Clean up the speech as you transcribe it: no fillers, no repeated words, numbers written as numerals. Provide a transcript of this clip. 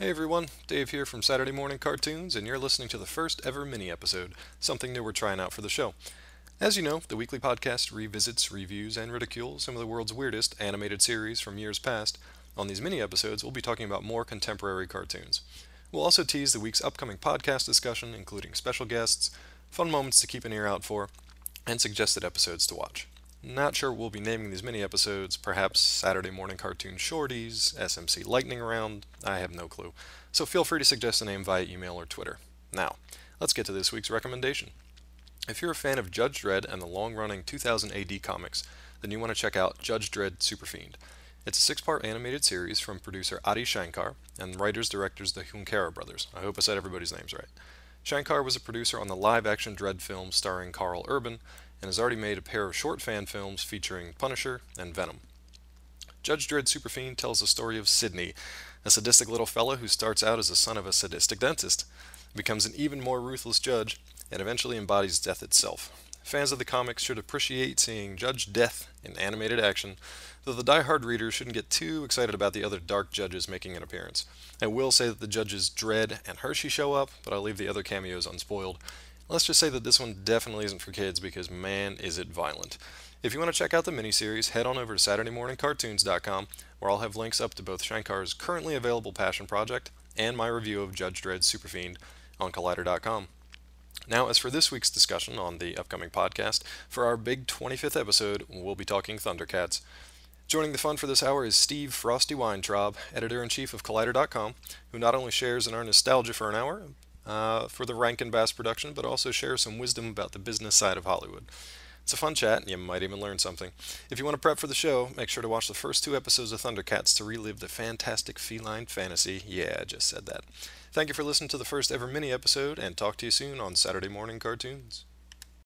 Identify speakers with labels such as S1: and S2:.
S1: Hey everyone, Dave here from Saturday Morning Cartoons, and you're listening to the first ever mini episode, something new we're trying out for the show. As you know, the weekly podcast revisits, reviews, and ridicules some of the world's weirdest animated series from years past. On these mini episodes, we'll be talking about more contemporary cartoons. We'll also tease the week's upcoming podcast discussion, including special guests, fun moments to keep an ear out for, and suggested episodes to watch. Not sure what we'll be naming these mini episodes, perhaps Saturday Morning Cartoon Shorties, SMC Lightning Round, I have no clue. So feel free to suggest a name via email or Twitter. Now, let's get to this week's recommendation. If you're a fan of Judge Dredd and the long-running 2000 AD comics, then you want to check out Judge Dredd Superfiend. It's a six-part animated series from producer Adi Shankar and writers-directors the Junquera brothers. I hope I said everybody's names right. Shankar was a producer on the live-action Dredd film starring Carl Urban, and has already made a pair of short fan films featuring Punisher and Venom. Judge Dredd Superfiend tells the story of Sidney, a sadistic little fella who starts out as the son of a sadistic dentist, becomes an even more ruthless judge, and eventually embodies death itself. Fans of the comics should appreciate seeing Judge Death in animated action, though the die-hard readers shouldn't get too excited about the other dark judges making an appearance. I will say that the judges Dredd and Hershey show up, but I'll leave the other cameos unspoiled. Let's just say that this one definitely isn't for kids because man is it violent. If you want to check out the miniseries, head on over to SaturdayMorningCartoons.com, where I'll have links up to both Shankar's currently available passion project and my review of Judge Dredd Superfiend on Collider.com. Now, as for this week's discussion on the upcoming podcast, for our big 25th episode, we'll be talking Thundercats. Joining the fun for this hour is Steve Frosty Weintraub, editor-in-chief of Collider.com, who not only shares in our nostalgia for an hour for the Rankin Bass production, but also shares some wisdom about the business side of Hollywood. It's a fun chat, and you might even learn something. If you want to prep for the show, make sure to watch the first two episodes of Thundercats to relive the fantastic feline fantasy. Yeah, I just said that. Thank you for listening to the first ever mini episode, and talk to you soon on Saturday Morning Cartoons.